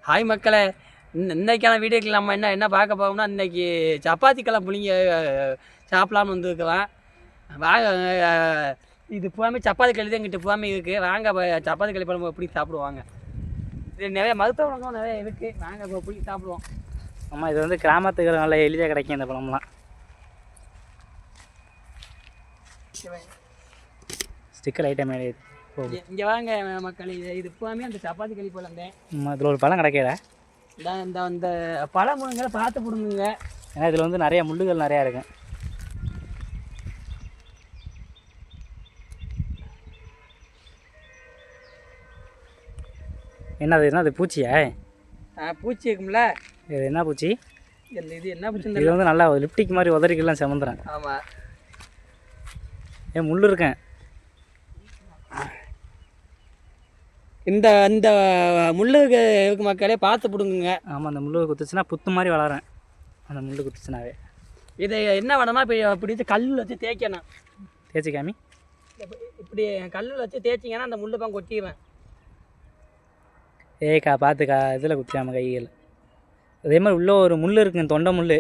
Hi மக்களே, இன்னைக்கான வீடியோக்கு நம்ம என்ன பார்க்க போகிறோம்னா, இன்றைக்கி சப்பாத்திக்கெல்லாம் புளிங்க சாப்பிட்லான்னு வந்துருக்கலாம். வாங்க, இது பூராமே சப்பாத்தி களி தான் எங்கிட்ட பூராமே இருக்குது. வாங்க சப்பாத்தி களி பழம் எப்படி சாப்பிடுவாங்க. இது நிறைய மருத்துவ குணங்களும் நிறைய இருக்குது. வாங்க இப்போ பிடிச்சி சாப்பிடுவோம். ஆமாம், இது வந்து கிராமத்துக்கு நல்லா எளிதாக கிடைக்கும் இந்த பழம்லாம். ஸ்டிக்கர் ஐட்டம் இங்கே வாங்க மக்கள், இது பூராமே அந்த சப்பாத்தி களி பழம் தான். இதில் ஒரு பழம் கிடைக்கல. இந்த பழம் முழுங்களை பார்த்து கொடுங்க, ஏன்னா இதில் வந்து நிறைய முள்ளுகள் நிறையா இருக்கு. என்ன அது பூச்சியா? பூச்சி இருக்கும்ல, இது என்ன பூச்சி? இது என்ன பூச்சி? இது வந்து நல்லா லிப்டிக் மாதிரி உதறிக்கலாம் செமந்துறேன். ஆமாம், ஏன் முள் இருக்கேன். இந்த இந்த முள்ளுக்கு இருக்கு மக்களே, பார்த்து பிடுங்குங்க. ஆமாம், அந்த முள்ளு குத்துச்சுன்னா புத்து மாதிரி வளரேன். அந்த முள்ளு குத்துச்சுனாவே இதை என்ன வேணுமா, இப்போ பிடிச்சி கல்லில் வச்சு தேய்க்கணும். தேய்ச்சி காமி. இப்படி கல்லில் வச்சு தேய்ச்சிங்கன்னா அந்த முள்ளு பாங்க கொட்டிடுவேன். ஏய்க்கா பார்த்துக்கா, இதில் குத்தியாமல் கைகள். அதே மாதிரி உள்ளே ஒரு முள் இருக்குங்க, தொண்டை முள்.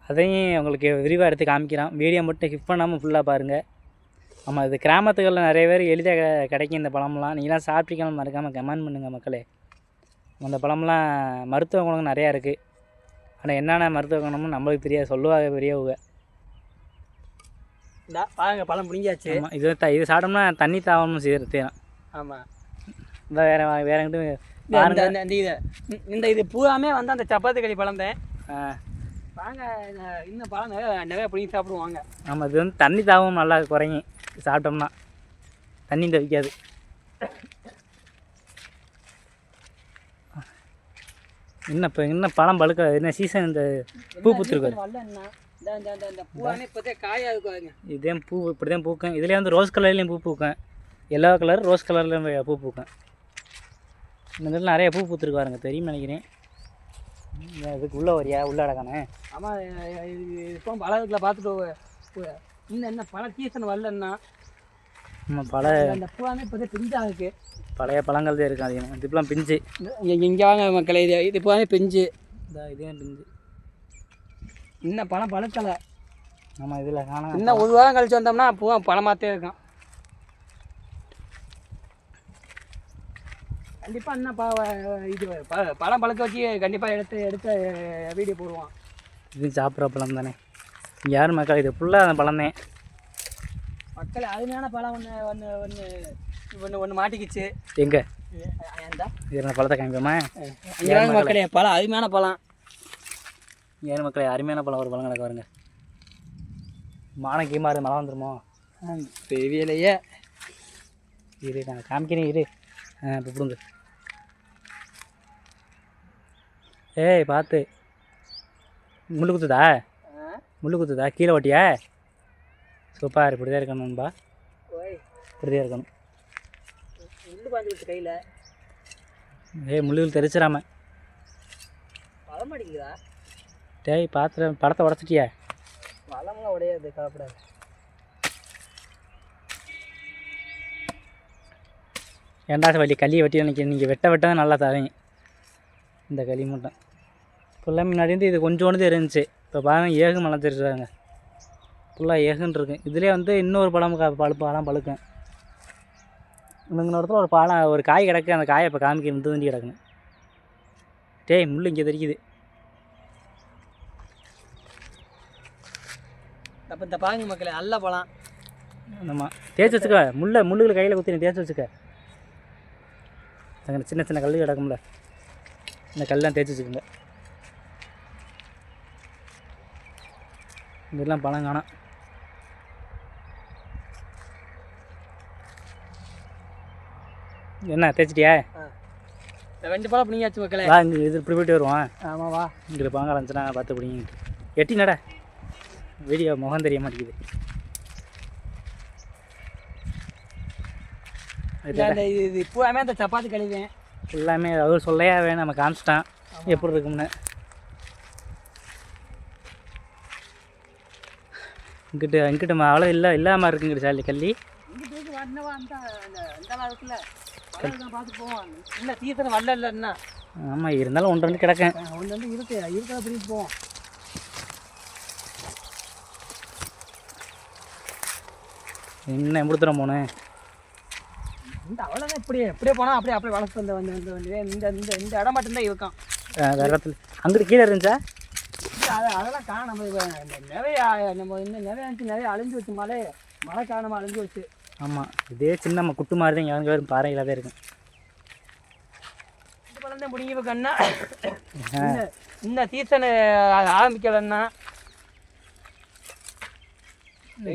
அதையும் உங்களுக்கு விரிவாக எடுத்து காமிக்கிறான். வீடியோ மட்டும் ஹிப் பண்ணாமல் ஃபுல்லாக பாருங்கள். ஆமாம், இது கிராமத்துகளில் நிறைய பேர் எளிதாக கிடைக்கும் இந்த பழம்லாம். நீங்களாம் சாப்பிட்ருக்கலாம், மறக்காமல் கமெண்ட் பண்ணுங்கள் மக்களே. அந்த பழம்லாம் மருத்துவ குணங்கள் நிறையா இருக்குது. ஆனால் என்னென்ன மருத்துவ குணம்னு நம்மளுக்கு தெரியாது, சொல்லுவாங்க பெரியவங்க. பாருங்க, பழம் பிடிங்காச்சு. ஆமாம், இது சாப்பிட்டோம்னா தண்ணி தாவணும் செய்யறதுலாம். ஆமாம், இந்த வேற இந்த இது பூராமே வந்து அந்த சப்பாத்தி களி பழம் தான். வாங்க, இன்னும் பழம் நிறைய பிடிங்கி சாப்பிடுவாங்க. ஆமாம், இது வந்து தண்ணி தாவம் நல்லா குறைங்க சாப்பிட்டோம்னா, தண்ணி தவிக்காது. இன்னும் பழம் பழுக்க என்ன சீசன், இந்த பூ பூத்துருக்காரு. இதே பூ இப்படி தான் பூக்கும். இதுலேயே வந்து ரோஸ் கலர்லேயும் பூ பூக்கும், எல்லோ கலர் ரோஸ் கலர்லேயும் பூ பூக்கும். இந்த மாதிரி நிறைய பூ பூத்துருக்காருங்க, தெரியும் நினைக்கிறேன். இதுக்கு உள்ளே வரியா, உள்ளே அடக்கானே. ஆமாம், இப்போ பழத்தில் பார்த்துட்டு இன்னும் என்ன பழ சீசன் வரலன்னா. ஆமாம், பழ அந்த பூவாமே இப்போ பிஞ்சாக இருக்குது. பழைய பழங்கள் தான் இருக்குது அதிகமாக. இதுக்கெலாம் பிஞ்சு. இங்கே வாங்க மக்களே, இது பூவாமே பிஞ்சு. இதே பிஞ்சு. இன்னும் பழம் பழுக்கலை. ஆமாம், இதில் காணும். இன்னும் ஒரு வாரம் கழிச்சு வந்தோம்னா பூவா பழமாத்தே இருக்கும். கண்டிப்பாக இன்னும் இது பழம் பழக்க வச்சு கண்டிப்பாக எடுத்து வீடியோ போடுவோம். இது சாப்பிட்ற பழம் தானே. யார் மக்கள், இது ஃபுல்லாக அந்த பழம் தான் மக்கள். அருமையான பழம் ஒன்று மாட்டிக்கிச்சு. எங்கே ஏன்டா இது பழத்தை காமிப்போமா? மக்களே, பழம் அருமையான பழம். ஏன் மக்களே, அருமையான பழம். ஒரு பழம் கிடக்க வருங்க. மானக்கீமா மழை வந்துடுமோ தெரியலையே. இரு, நான் காமிக்கிறேன். இரு, இப்போ பிடுங்க. ஏய் பார்த்து, முள்ளு குத்துதா? முள்ளு குத்துதா? கீழே ஓட்டியா? சூப்பர், இப்படி தான் இருக்கணும்பா, இப்படி தான் இருக்கணும். முள்ளு பாஞ்சிருச்சு கையில். ஏய், முள்ளுகள் தெரிச்சிடாம. பழம் அடிக்குதா? டேய் பார்த்து, பழத்தை உடச்சிட்டியா? பழம்லாம் உடையாது, கலப்படாது. ஏண்டாச்சு வலி களி வெட்டி நினைக்கிறேன். நீங்கள் வெட்ட தான் நல்லா தரீங்க இந்த களி மட்டும். ஃபுல்லாக முன்னாடி இருந்து இது கொஞ்சோண்டு இருந்துச்சு. இப்போ பாருங்கள், ஏகு மழை தெரிஞ்சுறாங்க, ஃபுல்லாக ஏகுன்னு இருக்கு. இதுலேயே வந்து இன்னொரு பழம் பழுக்கும். இன்னொரு இடத்துல ஒரு பழம், ஒரு காய் கிடக்கு. அந்த காயை இப்போ காமிக்க தண்டி கிடக்குன்னு. டேய், முள் இங்கே தெரிக்குது. அப்போ இந்த பாருங்க மக்களே, நல்ல பழம். ஆமாம், தேய்ச்சி வச்சுக்க. முள்ளுகளை கையில் குத்தி தேய்ச்சி வச்சுக்க. அங்கே சின்ன சின்ன கல் கிடக்கும்ல, இந்த கல்லாம் தேய்ச்சி வச்சுக்கோங்க. இதெல்லாம் பழம் காணாம். என்ன தேய்ச்சிட்டியா? ரெண்டு பழம் பிடிங்காச்சு மக்களே. வா, இங்கே இது இப்படி போய்ட்டு வருவான். ஆமாம், வா. இங்கே பழம் கலந்துச்சுன்னா பார்த்து பிடிங்கிட்டு எட்டி நட. வீடியோ முகம் தெரிய மாட்டேங்குது. இது இப்போவே அந்த சப்பாத்தி கழிவேன் எல்லாமே அவர் சொல்லையா வேணும், நம்ம காமிச்சிட்டான் எப்படி இருக்கும்னு. இங்கிட்ட அவ்வளோ இல்லாமல் இருக்குங்கிட்ட சாலி கல்லி. பார்த்து போவோம். இல்லை சீசன் வரல இல்லைன்னா ஆமாம் இருந்தாலும் ஒன்று ரெண்டு கிடக்கேன். ஒன்று ரெண்டு இருக்கிறத பிடிச்சி போவோம். என்ன எப்படி தூரம் போனேன்? இந்த அவ்வளோதான். இப்படியே போனால் அப்படியே வளர்த்து இந்த இடம் மட்டும்தான் இருக்கும். வேறு இடத்துல அங்கிட்டு கீழே இருந்துச்சா? அதெல்லாம் காணும். நிறைய நம்ம இன்னும் நிறைய அழிஞ்சு வச்சு மழை காரணமாக அழிஞ்சு வச்சு. ஆமாம், இதே சின்ன நம்ம குட்டு மாதிரி தான் எங்கே வரும் பாறைகளாக தான் இருக்கும். இந்த பழம் தான் பிடிங்கி வைக்கணும்னா இந்த சீசனு ஆரம்பிக்கலன்னா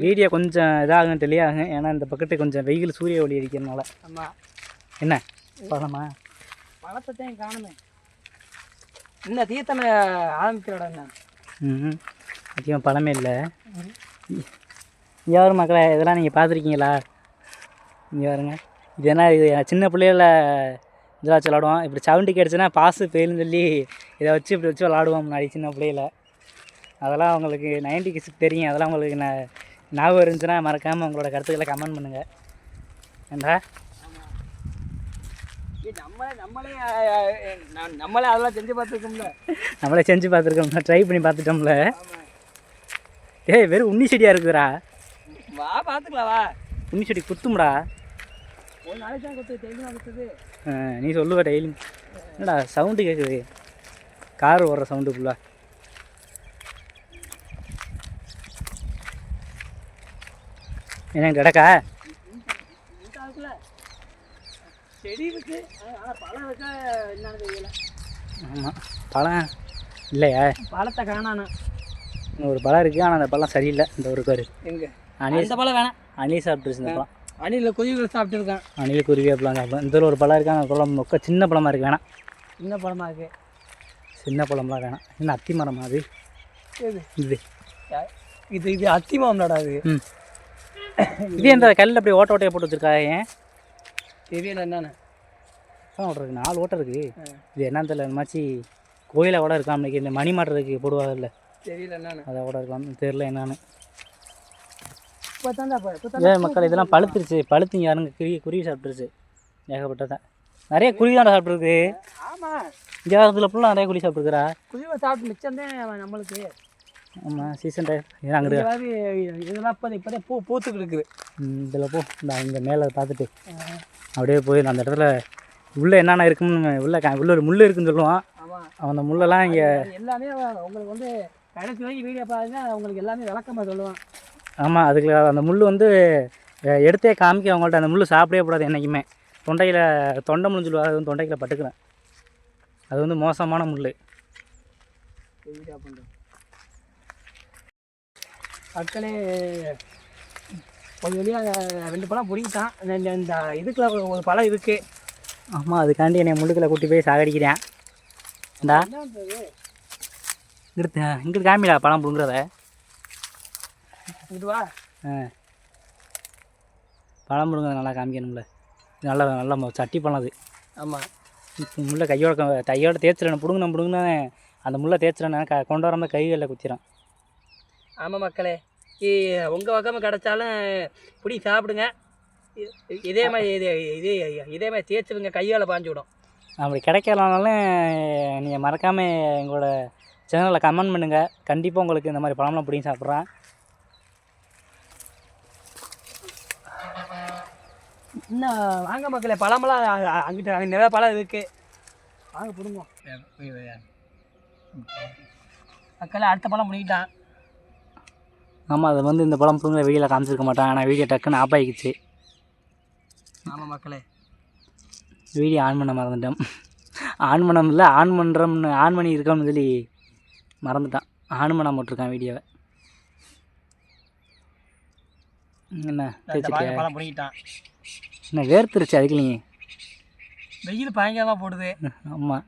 வீடியோ கொஞ்சம் இதாகும் டெலி ஆகும். ஏன்னா இந்த பக்கத்து கொஞ்சம் வெயில் சூரிய ஒளி அடிக்கிறதுனால. ஆமாம். என்ன பழமா? பழத்தையும் காணுமே. இந்த சீசனை ஆரம்பிக்கிறடா. அதிகம் பழமே இல்லை. இங்கே வரும் மக்களை, இதெல்லாம் நீங்கள் பார்த்துருக்கீங்களா? இங்கே வருங்க. இது என்ன, இது சின்ன பிள்ளைகள இதெல்லாம் வச்சு விளாடுவோம். இப்படி சவுண்டு கிடச்சுன்னா பாசு பெயிலுன்னு சொல்லி இதை வச்சு இப்படி வச்சு விளாடுவோம் முன்னாடி சின்ன பிள்ளையில். அதெல்லாம் உங்களுக்கு 90 கிட்ஸுக்கு தெரியும். அதெல்லாம் உங்களுக்கு ஞாபகம் இருந்துச்சுன்னா மறக்காமல் உங்களோட கருத்துக்களை கமெண்ட் பண்ணுங்கள். ஏண்டா நம்மளே அதெல்லாம் செஞ்சு பார்த்துருக்கோம்ல. நம்மளே செஞ்சு பார்த்துருக்கோம்ல, ட்ரை பண்ணி பார்த்துட்டோம்ல. வெறும் உண்ணி செடியாக இருக்குதுடா. வா பார்த்துக்கலாம். வா, உண்ணி செடி குத்தும்டா. ஒரு நாளைக்கு தான் குத்துது. நீ சொல்லுவ டெய்லி. என்னடா சவுண்டு கேட்குது? கார் ஓடுற சவுண்டு ஃபுல்லாக. என்ன கிடக்கா? செடி இருக்கு, பழம் இருக்க என்னன்னு தெரியல. ஆமாம், பழம் இல்லையா? பழத்தை காணானா. ஒரு பழம் இருக்குது, ஆனால் அந்த பழம் சரியில்லை. இந்த ஒரு பேர் எங்கே அணில். இந்த பழம் வேணாம். அணில் சாப்பிட்டுருச்சு இந்த பழம். அணில் குருவிகள் சாப்பிட்டுருக்கான். அணில் குருவி அப்படிலாம் சாப்பிடும். இந்த ஒரு பழம் இருக்கா, அந்த பழம் மொக்க சின்ன பழமாக இருக்குது. வேணாம், சின்ன பழமாக இருக்குது. சின்ன பழம்லாம் வேணாம். இன்னும் அத்தி மரமா அது? இது இது அத்தி மரம்டாடா அது. இது எந்த கல்லில் அப்படி ஓட்டையாக போட்டு வச்சுருக்கா? ஏன் தெரியல என்னென்னு. ஓட்டை இருக்குது, 4 ஓட்டை இருக்குது. இது என்னன்னு தெரியல. இந்த மாதிரி கோயிலை கூட இருக்கான். இன்னைக்கு இந்த மணி மாட்டுறதுக்கு போடுவாங்கல்ல, தெரியல என்னென்னு. அதை கூட இருக்கான், தெரியல என்னன்னு. இப்போ மக்கள் இதெல்லாம் பழுத்துங்க யாருங்க குருவி சாப்பிட்டுருச்சு. ஏகப்பட்டதான் நிறைய குருவி தான் சாப்பிட்ருக்கு. ஆமாம், இங்கே வரதுல ஃபுல்லாக நிறைய குருவி சாப்பிட்ருக்குறா. குருவை சாப்பிட்டு மிச்சம்தான் நம்மளுக்கு. ஆமாம், சீசன் டைம். அங்கிட்டு இதெல்லாம் இப்போதான் பூத்துக்கிட்டு இருக்குது. இதில் போ, இந்த மேலே பார்த்துட்டு அப்படியே போய் அந்த இடத்துல உள்ளே என்னென்ன இருக்குன்னு உள்ள ஒரு முள் இருக்குன்னு சொல்லுவான். அந்த முள்ளெல்லாம் இங்கே எல்லாமே உங்களுக்கு வந்து கடைசி வரைக்கும் வீடியோ பாருங்க, உங்களுக்கு எல்லாமே விளக்கமாக சொல்லுவான். ஆமாம், அதுக்கு அந்த முள் வந்து எடுத்தே காமிக்க அவங்கள்ட்ட. அந்த முள் சாப்பிடவே கூடாது என்றைக்குமே. தொண்டை முள்ளுன்னு சொல்லுவாங்க. அது வந்து தொண்டைக்கில் பட்டுக்கிறேன். அது வந்து மோசமான முள். மக்களே கொஞ்சம் வெளியாக 2 பழம் பிடிக்கிட்டான். இந்த இதுக்குள்ள ஒரு பழம் இருக்குது. ஆமாம், அதுக்காண்டி என்னை முள்ளுக்குள்ளே கூட்டி போய் சாகடிக்கிறேன். இந்தா இங்கிட்டு காமிடா பழம் பிடுங்குறத. இதுவா? பழம் பிடுங்குறத நல்லா காமிக்கணும்ல. நல்ல சட்டி பழம் அது. ஆமாம், இப்போ முள்ளை கையோட தேய்ச்சிடணும். பிடுங்குனா அந்த முள்ளை தேய்ச்சிடணும். கொண்டு வராமல் கைகளில் குத்திடும். ஆமாம் மக்களே, உங்கள் பக்கமாக கிடச்சாலும் பிடி சாப்பிடுங்க. இதே மாதிரி தேய்ச்சிடுங்க, கையால் பாஞ்சு விடும். அப்படி கிடைக்கலனாலும் நீங்கள் மறக்காமல் எங்களோட சேனலில் கமெண்ட் பண்ணுங்கள். கண்டிப்பாக உங்களுக்கு இந்த மாதிரி பழம்லாம் பிடிங்கி சாப்பிட்றேன். இன்னும் வாங்க மக்களே, பழமெல்லாம் அங்கிட்ட அங்கே நிறைய பழம் இருக்குது. வாங்க பிடுங்க மக்களே. அடுத்த பழம் பிடிக்கிட்டான். ஆமாம், அது வந்து இந்த பழம் பிடுங்க வீடியோவில் காமிச்சிருக்க மாட்டான். ஆனால் வீடியோ டக்குன்னு ஆஃப் ஆகிடுச்சு. ஆமாம் மக்களே, வீடியோ ஆன் பண்ண மறந்துட்டோம். ஆன் பண்ணமில்ல, ஆன் பண்ணி இருக்கோம்னு சொல்லி மறந்துட்டான். ஆன் பண்ண போட்டிருக்கான் வீடியோவை. என்ன தேய்ச்சிட்டியா? பழம் பிடிக்கிட்டான். என்ன வேர்த்துருச்சு அதுக்குள்ளேயே. வெயில் பயங்கரமாக போடுது. ஆமாம்,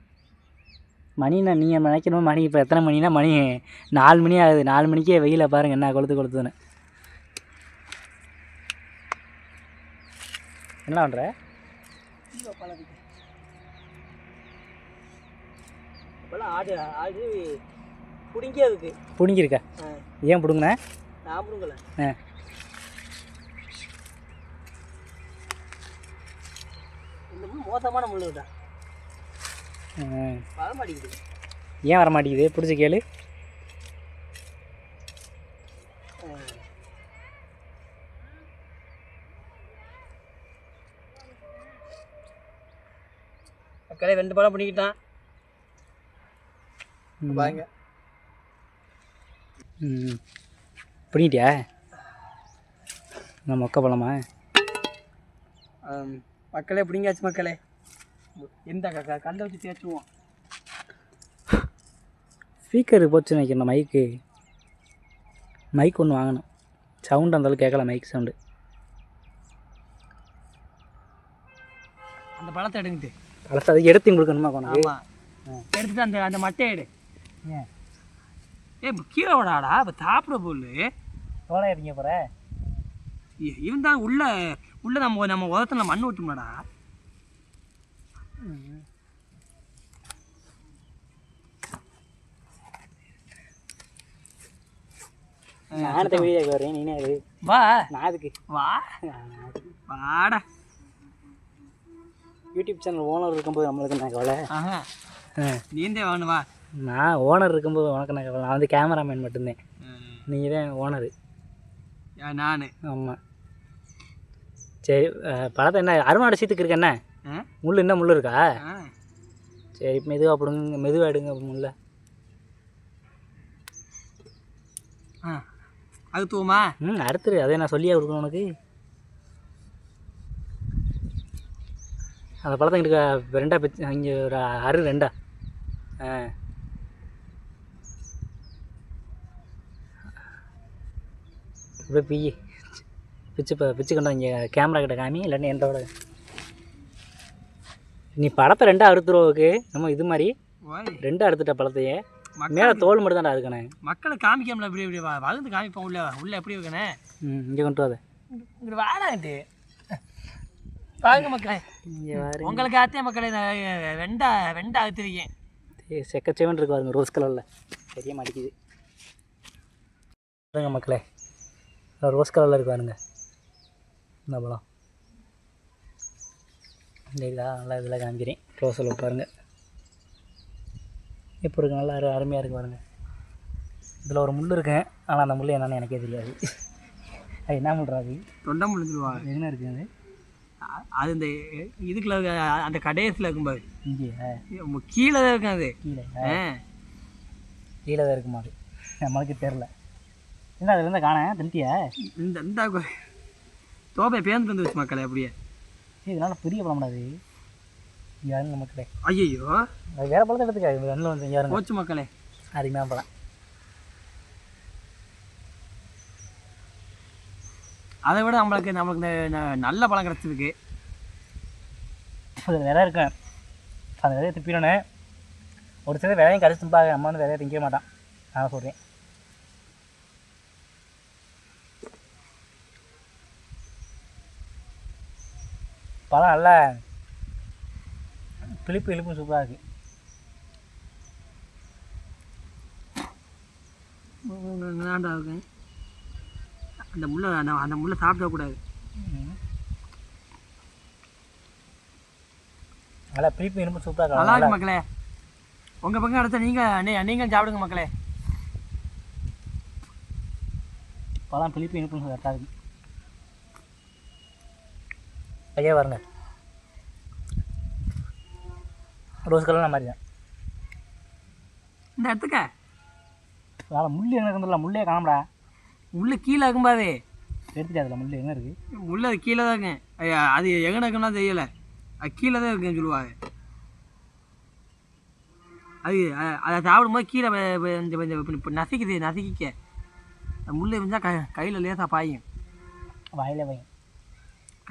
மணிண்ணா நீங்கள் நினைக்கணும். மணி இப்போ எத்தனை மணினா? மணி 4 மணி ஆகுது. 4 மணிக்கே வெயிலை பாருங்கள் என்ன கொளுத்துன்னு. என்ன பண்ணுற? ஆடு பிடிங்கிறதுக்கு பிடுங்கிருக்கா? ஏன் பிடுங்கண்ணே? நான் பிடுங்கல. இந்த மோசமான முள்ளுடா. வர மாட்டேங்குது. ஏன் வர மாட்டேங்குது? பிடிச்சி கேளு. மக்களே 2 பழம் பண்ணிக்கிட்டான் பாருங்க. பிடிக்கிட்டியா? நான் மொக்க பழமா? மக்களே பிடிங்காச்சு மக்களே. எந்த கல்லை வச்சு தேய்ச்சுவோம். ஸ்பீக்கரு போச்சு நினைக்கிறேன். மைக் ஒன்று வாங்கணும். சவுண்டு அந்தளவுக்கு கேட்கல. Mic sound. அந்த பழத்தை எடுங்கிட்டு பழத்தை அதுக்கு எடுத்து கொடுக்கணுமா கொண்டு? எடுத்துட்டு அந்த மட்டையை எடு. கீழே விடாடா. இப்போ சாப்பிட போல் தோலை எடுங்க போகிற. இவன் தான் உள்ள நம்ம உதத்துல மண் விட்டுமாடா. நானத்தை வீடியோ வரேன். நீனே அது வா. நான் அதுக்கு வாடா. யூடியூப் சேனல் ஓனர் இருக்கும்போது நம்மளுக்கு நான் கவலை. நீந்தே வேணும். வா. நான் ஓனர் இருக்கும்போது உனக்கு நான் கவலை. நான் வந்து கேமராமேன் மட்டும்தான். நீங்கள் தான் ஓனரு. நான். ஆமாம். சரி, பழத்தை என்ன அருமாடு சீத்துக்கு இருக்கு? என்ன முள்? என்ன முள் இருக்கா? சரி, மெதுவாக பிடுங்க. மெதுவாக எடுங்க முல்லை. அறுத்துவோமா? அறுத்துரு. அதே நான் சொல்லியே கொடுக்கணும் உனக்கு. அந்த பழத்தை இங்கிட்டு 2 பிச்சு. இங்கே ஒரு 2. இப்படியே பிச்சு கொண்டா. இங்கே கேமரா கிட்ட காமி. இல்லைன்னா என்னோட நீ பழத்தை 2 அறுத்துருவோக்கு. நம்ம இது மாதிரி 2 அறுத்துட்ட பழத்தையே மேலே தோல் மட்டும் தான்டா இருக்கணே. மக்களை காமிக்காமல இப்படி வளர்ந்து காமிப்போம். உள்ள எப்படி இருக்கணே. இங்கே கொண்டு வாத. இங்கே வாடான்ட்டு பாருங்க மக்களே. உங்களுக்கு ஆத்தே மக்களே. வெண்டை அறுத்துருக்கேன். செக்கச்சேவன் இருக்கு பாருங்க. ரோஸ் கலரில் தெரிய மாட்டேங்குது பாருங்க மக்களே. ரோஸ் கலரில் இருக்கு பாருங்க இந்த பழம். இல்லைங்களா? நல்லா இதில் காமிக்கிறேன். ரோஸில் பாருங்கள் இப்போ இருக்கு. நல்லா அருமையாக இருக்குது பாருங்கள். இதில் ஒரு முள் இருக்கேன். ஆனால் அந்த முள் என்னன்னு எனக்கே தெரியாது. அது என்ன முள்றாது? தொண்டை முள் சொல்லுவாங்க. என்ன இருக்குது அது? அது இந்த இதுக்குள்ள அந்த கடையத்தில் இருக்கும்போது இங்கே கீழே தான் இருக்கும். அது கீழே தான் இருக்குமா? அது நம்மளுக்கு தெரில. என்ன அதில் இருந்தால் காணேன். திண்டியா? இந்த தோப்பை பேர்ந்து வந்து வச்சு மக்களே. அப்படியே இதனால் பெரிய பழம் அது. யாருங்க மக்களே? ஐயோ, அது வேறு பழத்தை எடுத்துக்காது. ரெண்டில் வந்து யாருங்க போச்சு மக்களே. அருமையான பழம். அதை விட நம்மளுக்கு நல்ல பழம் கிடச்சிருக்கு. அது விதை இருக்கேன். அந்த விதையை திப்பிடனே. ஒரு சில விதையும் கடிச்சு திம்பாங்க. அம்மா வந்து விதையை திங்க மாட்டான். நான் சொல்கிறேன். பழம் நல்லா இழுப்பும் சூப்பராக இருக்குது. அந்த முள்ளை சாப்பிடக்கூடாது. நல்லா இழுப்பும் சூப்பராக நல்லா இருக்கு மக்களே. உங்கள் பக்கம் எடுத்த நீங்கள் சாப்பிடுங்க மக்களே. பழம் இழுப்பும் கரெக்டாக இருக்குது. ஐயா பாருங்க. ரோஸ் கலர் மாதிரி தான் இந்த இடத்துக்க. அதனால் முள் எங்கே இருக்குதுல்ல? முள்ளே காணாமடா. முள்ளு கீழே இருக்கும்பாவே. எடுத்துட்டு அதில் முள் எங்கே இருக்குது? முள்ளு அது கீழே தான் இருக்கு. அது எங்கே இருக்குன்னா தெரியலை. அது கீழே தான் இருக்குன்னு சொல்லுவாங்க. அதை சாப்பிடும்போது கீழே நசுக்கிக்க முள்ளு இருந்தால் கையில் லேசாக பாயும். வாயிலே பாயும்.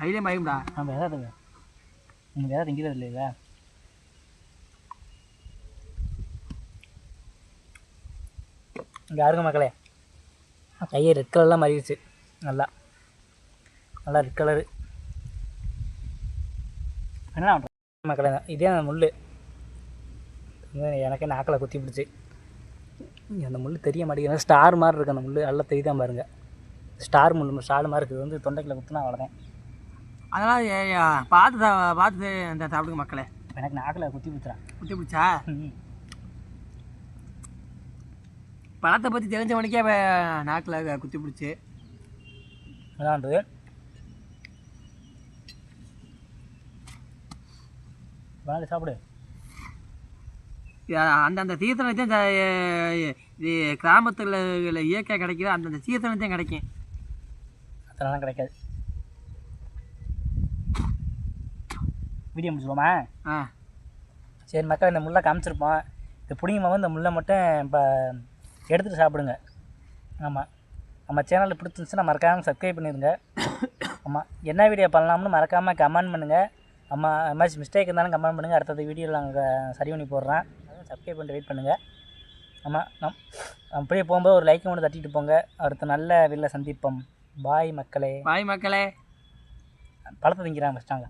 கையிலே பாயும்டா. நம்ம எதாவது நீங்கள் எதாவது திங்கிறது இல்லையா? இங்கே யாருங்க மக்களே? கையை ரெட் கலர்லாம் மாறிடுச்சு. நல்லா ரெட் கலரு. என்ன மக்களே? இதே அந்த முள் எனக்கே நாக்கில் குத்தி பிடிச்சி. அந்த முள் தெரிய மாட்டேங்குது. ஸ்டார் மாதிரி இருக்குது அந்த முள். நல்லா தெரியுதான் பாருங்கள். ஸ்டார் முள் ஸ்டார் மாதிரி இருக்குது. வந்து தொண்டைக்குள்ள குத்துனா அவ்வளோதான். அதெல்லாம் பார்த்து அந்த சாப்பிடுங்க மக்களே. எனக்கு நாக்கில் குத்தி பிடிச்சான். குத்தி பிடிச்சா பழத்தை பற்றி தெரிஞ்சவனுக்கே நாக்கில் குத்தி பிடிச்சி விளாண்டு விளாண்டு சாப்பிடு. அந்தந்த சீசனத்தையும் இது கிராமத்தில் இயற்கையாக கிடைக்கிது, அந்தந்த சீசனத்தையும் கிடைக்கும், அதெல்லாம் கிடைக்காது. வீடியோ முடிச்சுருவோமா? சரி மக்கள், இந்த முள்ளை காமிச்சிருப்போம். இந்த பிடிங்கம்மா இந்த முள்ளை மட்டும் இப்போ எடுத்துகிட்டு சாப்பிடுங்க. ஆமாம், நம்ம சேனலில் பிடிச்சிருந்துச்சுன்னா மறக்காமல் சப்ஸ்கிரைப் பண்ணிடுங்க. ஆமாம், என்ன வீடியோ பண்ணலாம்னு மறக்காமல் கமெண்ட் பண்ணுங்கள். ஆமாம், அது மாதிரி மிஸ்டேக் இருந்தாலும் கமெண்ட் பண்ணுங்கள். அடுத்தது வீடியோவில் நாங்கள் சரி பண்ணி போடுறேன். சப்ஸ்கிரைப் பண்ணிட்டு வெயிட் பண்ணுங்கள். ஆமாம், அப்படியே போகும்போது ஒரு லைக்கை மட்டும் தட்டிட்டு போங்க. அடுத்த நல்ல வீடியோவில் சந்திப்போம். பாய் மக்களே. பாய் மக்களே. பழத்தை திங்கிறாங்க ஃபஸ்ட்டாங்க.